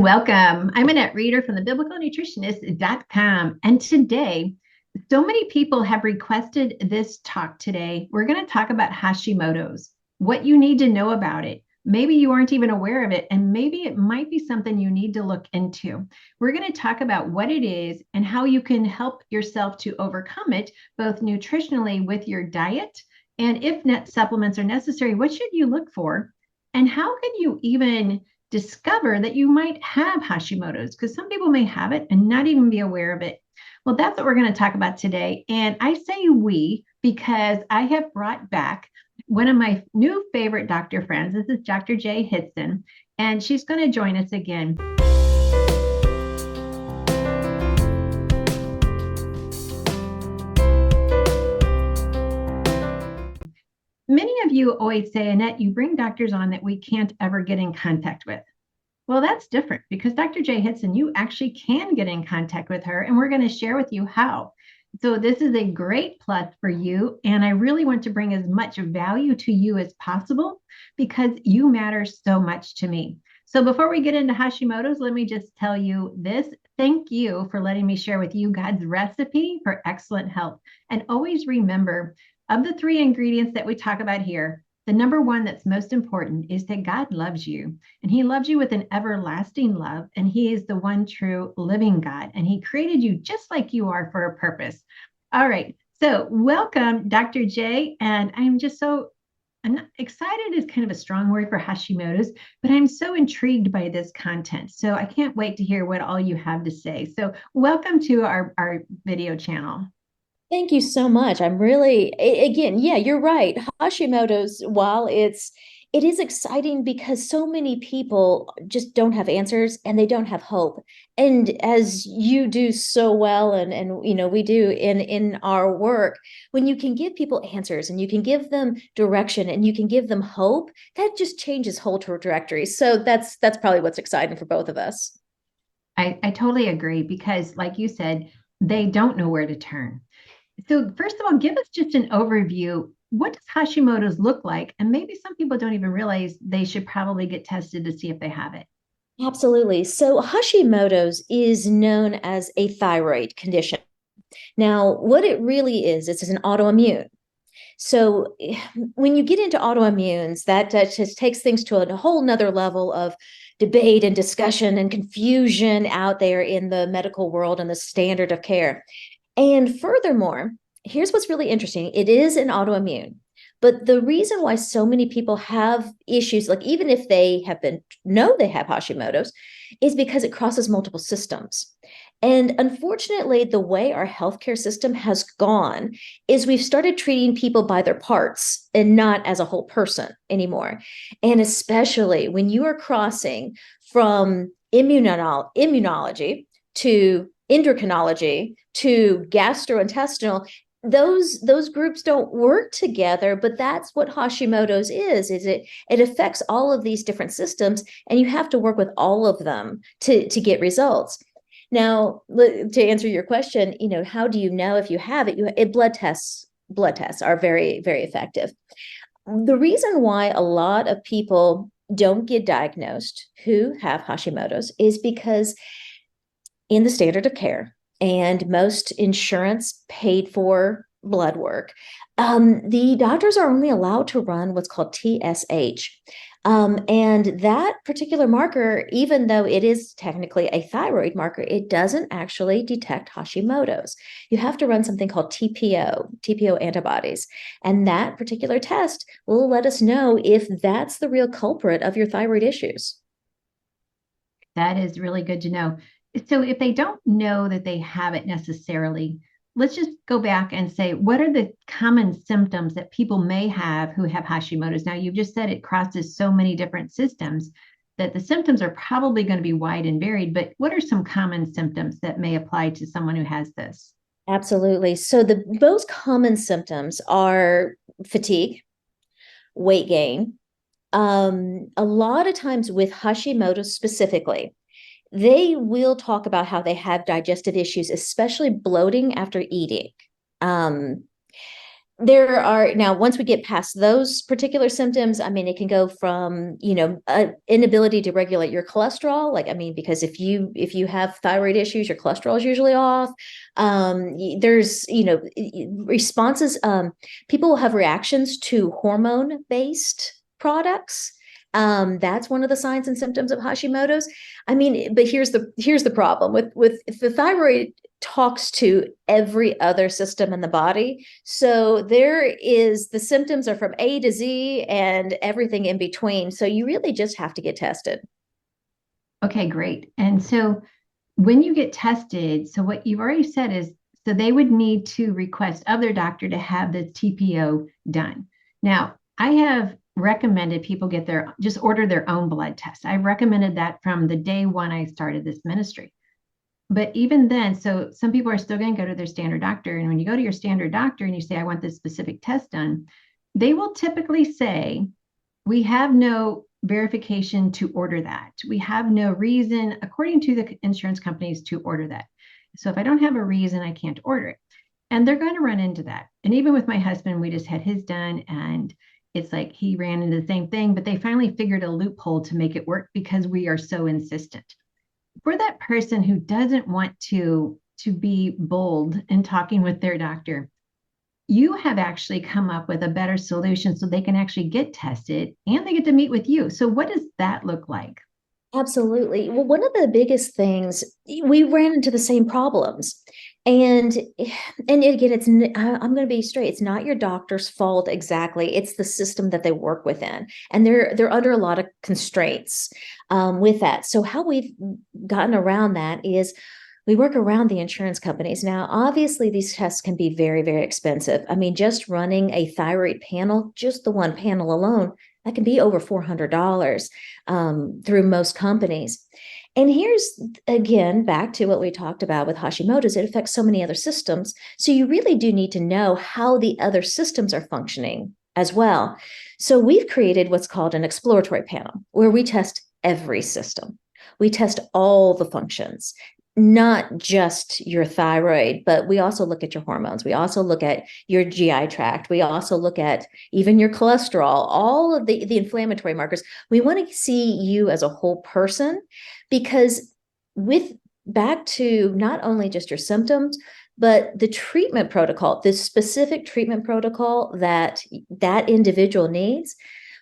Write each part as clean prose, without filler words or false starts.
Welcome. I'm Annette Reeder from the biblicalnutritionist.com. And today, so many people have requested this talk today. We're going to talk about Hashimoto's, what you need to know about it. Maybe you aren't even aware of it, and maybe it might be something you need to look into. We're going to talk about what it is and how you can help yourself to overcome it, both nutritionally with your diet. And if net supplements are necessary, what should you look for? And how can you even discover that you might have Hashimoto's? Because some people may have it and not even be aware of it. Well, that's what we're going to talk about today. And I say we because I have brought back one of my new favorite doctor friends. This is Dr. Jay Hitson, and she's going to join us again. Many of you always say, Annette, you bring doctors on that we can't ever get in contact with. Well, that's different because Dr. Jay Hitson, you actually can get in contact with her, and we're going to share with you how. So this is a great plus for you, and I really want to bring as much value to you as possible because you matter so much to me. So before we get into Hashimoto's, let me just tell you this. Thank you for letting me share with you God's recipe for excellent health. And always remember, of the three ingredients that we talk about here, the number one that's most important is that God loves you, and he loves you with an everlasting love, and he is the one true living God, and he created you just like you are for a purpose. All right, so welcome, Dr. J, and I'm not excited is kind of a strong word for Hashimoto's, but I'm so intrigued by this content. So I can't wait to hear what all you have to say. So welcome to our video channel. Thank you so much. I'm really, again, yeah, you're right. Hashimoto's, while it is exciting because so many people just don't have answers and they don't have hope. And as you do so well, and we do in our work, when you can give people answers and you can give them direction and you can give them hope, that just changes whole trajectory. So that's probably what's exciting for both of us. I totally agree because, like you said, they don't know where to turn. So, first of all, give us just an overview. What does Hashimoto's look like? And maybe some people don't even realize they should probably get tested to see if they have it. Absolutely. So Hashimoto's is known as a thyroid condition. Now, what it really is, it's an autoimmune. So when you get into autoimmunes, that just takes things to a whole nother level of debate and discussion and confusion out there in the medical world and the standard of care. And furthermore, here's what's really interesting. It is an autoimmune. But the reason why so many people have issues, like even if they know they have Hashimoto's, is because it crosses multiple systems. And unfortunately, the way our healthcare system has gone is we've started treating people by their parts and not as a whole person anymore. And especially when you are crossing from immunology to endocrinology to gastrointestinal, those groups don't work together, but that's what Hashimoto's is it affects all of these different systems, and you have to work with all of them to get results. Now, to answer your question, how do you know if you have it? Blood tests are very, very effective. The reason why a lot of people don't get diagnosed who have Hashimoto's is because in the standard of care and most insurance paid for blood work, the doctors are only allowed to run what's called TSH. And that particular marker, even though it is technically a thyroid marker, it doesn't actually detect Hashimoto's. You have to run something called TPO antibodies. And that particular test will let us know if that's the real culprit of your thyroid issues. That is really good to know. So, if they don't know that they have it necessarily, let's just go back and say, what are the common symptoms that people may have who have Hashimoto's? Now, you've just said it crosses so many different systems that the symptoms are probably going to be wide and varied, but what are some common symptoms that may apply to someone who has this? Absolutely. So the most common symptoms are fatigue, weight gain. A lot of times with Hashimoto's specifically, they will talk about how they have digestive issues, especially bloating after eating. Um, there are now, once we get past those particular symptoms, I mean, it can go from, inability to regulate your cholesterol. Like, I mean, because if you have thyroid issues, your cholesterol is usually off. There's, responses. People will have reactions to hormone based products. That's one of the signs and symptoms of Hashimoto's. I mean, but here's the problem with if the thyroid talks to every other system in the body. So the symptoms are from A to Z and everything in between. So you really just have to get tested. Okay, great. And so when you get tested, so what you've already said is, so they would need to request of their doctor to have the TPO done. Now, I have recommended people just order their own blood test. I've recommended that from the day one I started this ministry. But even then, so some people are still going to go to their standard doctor. And when you go to your standard doctor and you say, I want this specific test done, they will typically say, we have no verification to order that. We have no reason, according to the insurance companies, to order that. So if I don't have a reason, I can't order it. And they're going to run into that. And even with my husband, we just had his done, and it's like he ran into the same thing, but they finally figured a loophole to make it work because we are so insistent. For that person who doesn't want to be bold in talking with their doctor, you have actually come up with a better solution so they can actually get tested and they get to meet with you. So what does that look like? Absolutely. Well, one of the biggest things, we ran into the same problems. And again, I'm going to be straight. It's not your doctor's fault exactly. It's the system that they work within, and they're under a lot of constraints with that. So how we've gotten around that is we work around the insurance companies. Now, obviously, these tests can be very, very expensive. I mean, just running a thyroid panel, just the one panel alone, that can be over $400 through most companies. And here's again back to what we talked about with Hashimoto's. It affects so many other systems. So you really do need to know how the other systems are functioning as well. So we've created what's called an exploratory panel where we test every system. We test all the functions, not just your thyroid, but we also look at your hormones. We also look at your GI tract. We also look at even your cholesterol, all of the inflammatory markers. We want to see you as a whole person, because with back to not only just your symptoms, but the treatment protocol, the specific treatment protocol that that individual needs,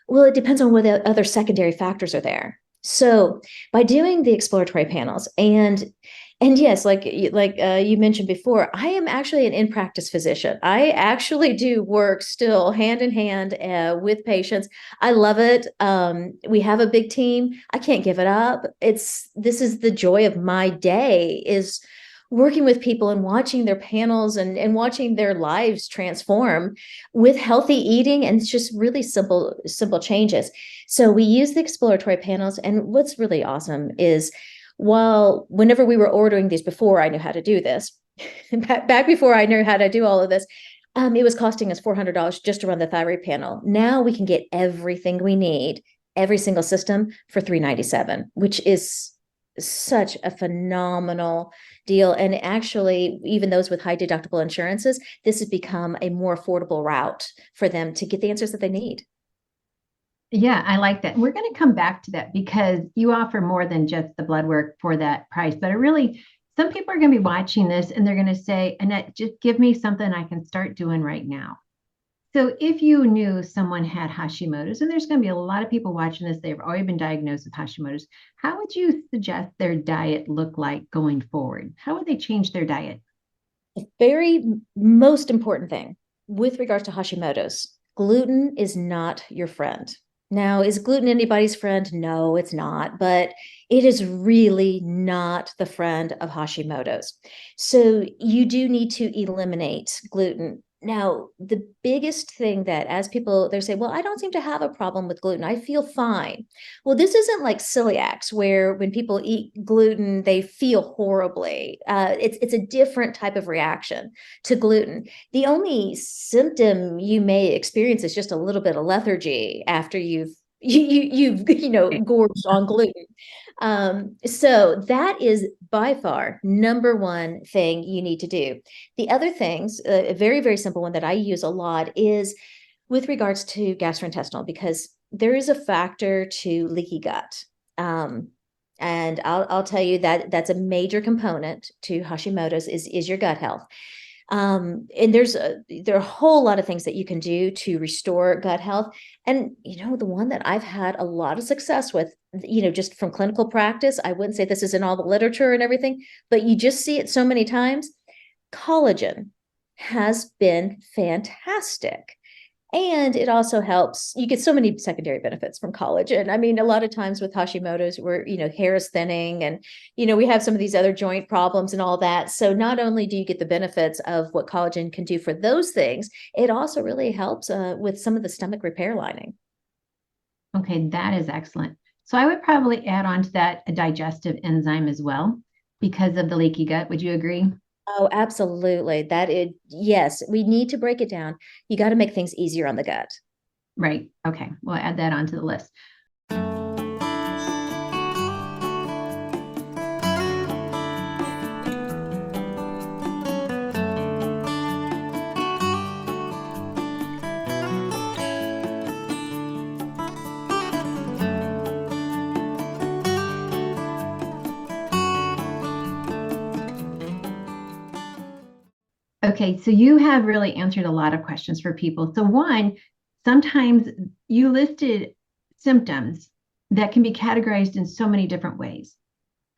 well, it depends on what the other secondary factors are there. So by doing the exploratory panels and yes, you mentioned before, I am actually an in-practice physician. I actually do work still hand in hand with patients. I love it. We have a big team. I can't give it up. This is the joy of my day, is working with people and watching their panels and watching their lives transform with healthy eating, and it's just really simple changes. So we use the exploratory panels, and what's really awesome is, while whenever we were ordering these, before I knew how to do this, back before I knew how to do all of this, it was costing us $400 just to run the thyroid panel. Now we can get everything we need, every single system, for $397, which is such a phenomenal deal. And actually, even those with high deductible insurances, this has become a more affordable route for them to get the answers that they need. Yeah, I like that. We're going to come back to that because you offer more than just the blood work for that price. But some people are going to be watching this and they're going to say, Annette, just give me something I can start doing right now. So if you knew someone had Hashimoto's, and there's going to be a lot of people watching this, they've already been diagnosed with Hashimoto's, how would you suggest their diet look like going forward? How would they change their diet? The very most important thing with regards to Hashimoto's, gluten is not your friend. Now, is gluten anybody's friend? No, it's not, but it is really not the friend of Hashimoto's. So you do need to eliminate gluten. Now, the biggest thing that, as people, they say, well, I don't seem to have a problem with gluten. I feel fine. Well, this isn't like celiacs, where when people eat gluten, they feel horribly. It's a different type of reaction to gluten. The only symptom you may experience is just a little bit of lethargy after you've Okay. gorged on gluten. So that is by far number one thing you need to do. The other things, a very, very simple one that I use a lot is with regards to gastrointestinal, because there is a factor to leaky gut. Um, and I'll tell you that that's a major component to Hashimoto's is your gut health. And there are a whole lot of things that you can do to restore gut health. And the one that I've had a lot of success with, just from clinical practice, I wouldn't say this is in all the literature and everything, but you just see it so many times. Collagen has been fantastic. And it also helps. You get so many secondary benefits from collagen. I mean, a lot of times with Hashimoto's, where, hair is thinning and, we have some of these other joint problems and all that. So not only do you get the benefits of what collagen can do for those things, it also really helps with some of the stomach repair lining. Okay, that is excellent. So I would probably add on to that a digestive enzyme as well because of the leaky gut. Would you agree? Oh, absolutely. Yes, we need to break it down. You got to make things easier on the gut. Right. Okay. We'll add that onto the list. Okay, so you have really answered a lot of questions for people. So, one, sometimes you listed symptoms that can be categorized in so many different ways.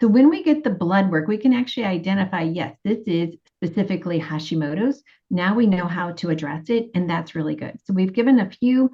So, when we get the blood work, we can actually identify, yes, this is specifically Hashimoto's. Now we know how to address it, and that's really good. So, we've given a few,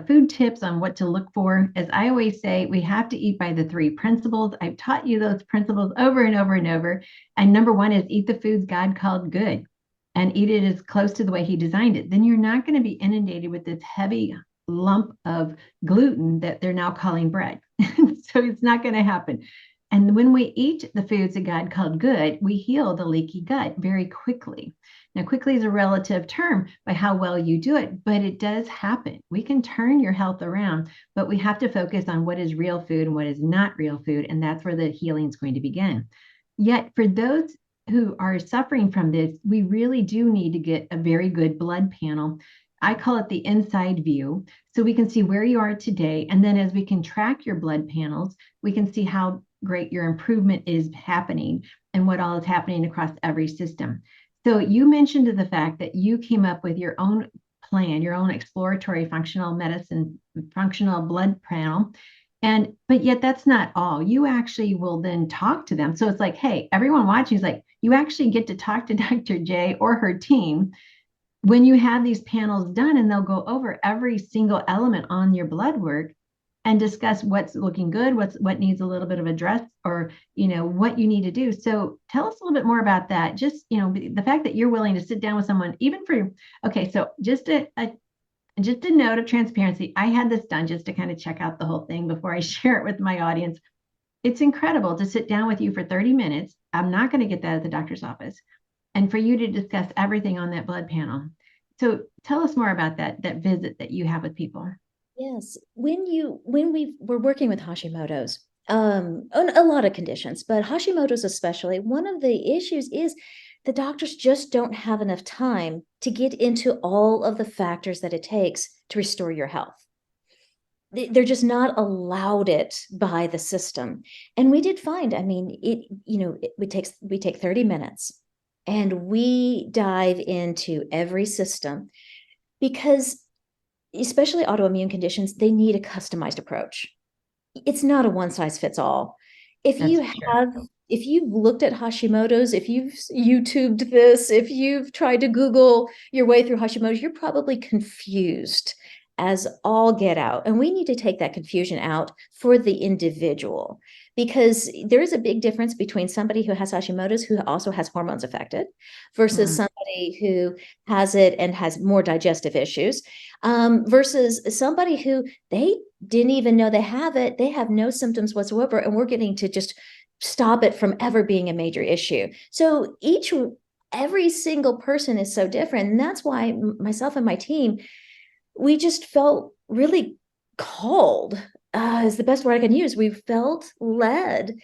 food tips on what to look for. As I always say, we have to eat by the three principles. I've taught you those principles over and over and over. And number one is eat the foods God called good and eat it as close to the way he designed it. Then you're not going to be inundated with this heavy lump of gluten that they're now calling bread. So it's not going to happen. And when we eat the foods that God called good, we heal the leaky gut very quickly. Now, quickly is a relative term by how well you do it, but it does happen. We can turn your health around, but we have to focus on what is real food and what is not real food. And that's where the healing is going to begin. Yet, for those who are suffering from this, we really do need to get a very good blood panel. I call it the inside view. So we can see where you are today. And then as we can track your blood panels, we can see how great your improvement is happening and what all is happening across every system. So you mentioned the fact that you came up with your own plan, your own exploratory functional medicine, functional blood panel. But yet that's not all. You actually will then talk to them. So it's like, hey, everyone watching is like, you actually get to talk to Dr. J or her team when you have these panels done, and they'll go over every single element on your blood work and discuss what's looking good, what needs a little bit of address, or what you need to do. So tell us a little bit more about that. Just the fact that you're willing to sit down with someone, even for okay. So just a note of transparency. I had this done just to kind of check out the whole thing before I share it with my audience. It's incredible to sit down with you for 30 minutes. I'm not going to get that at the doctor's office. And for you to discuss everything on that blood panel. So tell us more about that visit that you have with people. Yes, when we were working with Hashimoto's, on a lot of conditions, but Hashimoto's especially, one of the issues is the doctors just don't have enough time to get into all of the factors that it takes to restore your health. They're just not allowed it by the system. And we did find, I mean, we take 30 minutes and we dive into every system, because especially autoimmune conditions, they need a customized approach. It's not a one size fits all. If That's you for sure. if you've looked at Hashimoto's, if you've YouTubed this, if you've tried to Google your way through Hashimoto's, you're probably confused as all get out. And we need to take that confusion out for the individual, because there is a big difference between somebody who has Hashimoto's who also has hormones affected versus Mm. somebody who has it and has more digestive issues, versus somebody who they didn't even know they have it. They have no symptoms whatsoever, and we're getting to just stop it from ever being a major issue. So every single person is so different. And that's why myself and my team, we just felt really called, is the best word I can use. We felt led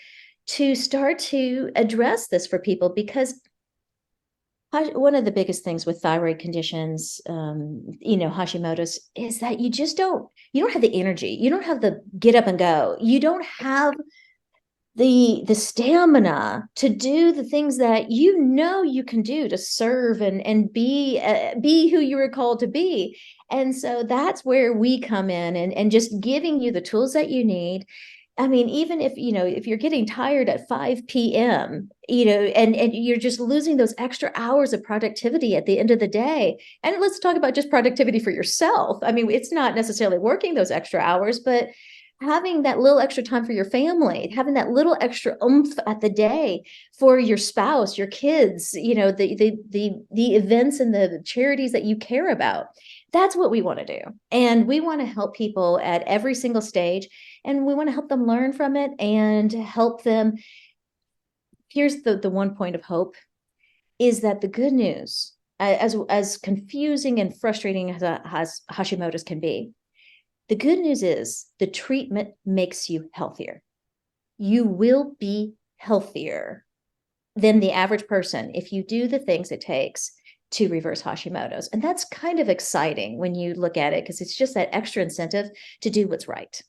to start to address this for people because one of the biggest things with thyroid conditions, Hashimoto's, is that you don't have the energy, you don't have the get up and go, you don't have the stamina to do the things that you can do to serve and be who you were called to be. And so that's where we come in and just giving you the tools that you need. I mean, even if you're getting tired at 5 p.m., and you're just losing those extra hours of productivity at the end of the day. And let's talk about just productivity for yourself. I mean, it's not necessarily working those extra hours, but having that little extra time for your family, having that little extra oomph at the day for your spouse, your kids, the events and the charities that you care about. That's what we want to do. And we want to help people at every single stage, and we want to help them learn from it and help them. Here's the one point of hope, is that the good news, as confusing and frustrating as Hashimoto's can be, the good news is the treatment makes you healthier. You will be healthier than the average person if you do the things it takes to reverse Hashimoto's. And that's kind of exciting when you look at it, because it's just that extra incentive to do what's right.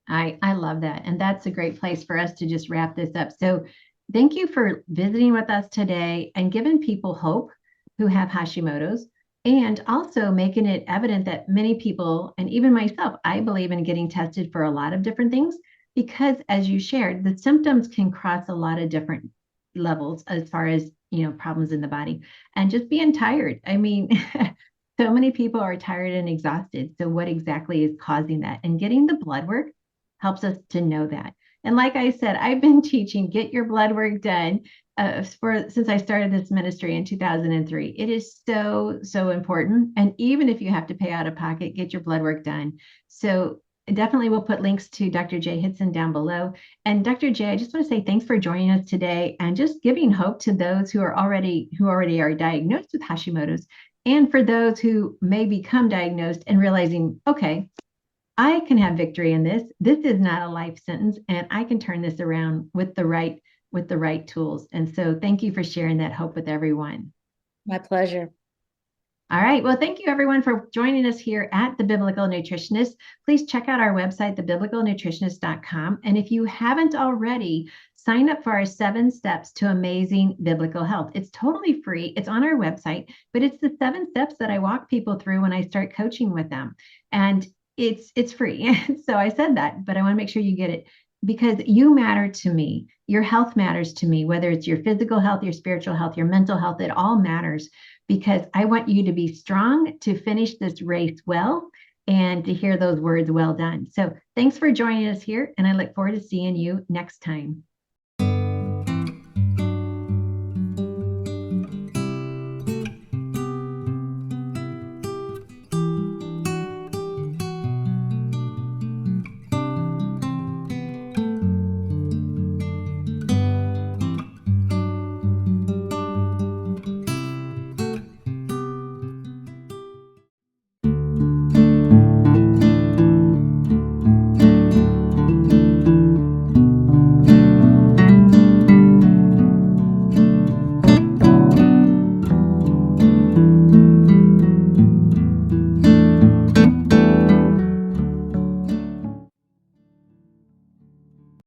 I love that. And that's a great place for us to just wrap this up. So thank you for visiting with us today and giving people hope who have Hashimoto's, and also making it evident that many people, and even myself, I believe in getting tested for a lot of different things, because as you shared, the symptoms can cross a lot of different levels as far as, problems in the body and just being tired. I mean, so many people are tired and exhausted. So what exactly is causing that? And getting the blood work helps us to know that. And like I said, I've been teaching get your blood work done since I started this ministry in 2003. It is so important. And even if you have to pay out of pocket, get your blood work done. So definitely we'll put links to Dr. Jay Hitson down below. And Dr. Jay, I just want to say thanks for joining us today and just giving hope to those who already are diagnosed with Hashimoto's, and for those who may become diagnosed and realizing, okay, I can have victory in this. This is not a life sentence, and I can turn this around with the right tools. And so thank you for sharing that hope with everyone. My pleasure. All right. Well, thank you everyone for joining us here at The Biblical Nutritionist. Please check out our website, thebiblicalnutritionist.com. And if you haven't already, sign up for our 7 steps to amazing biblical health. It's totally free. It's on our website, but it's the 7 steps that I walk people through when I start coaching with them. And it's free. So I said that, but I want to make sure you get it, because you matter to me. Your health matters to me, whether it's your physical health, your spiritual health, your mental health, it all matters, because I want you to be strong to finish this race well and to hear those words, well done. So thanks for joining us here, and I look forward to seeing you next time.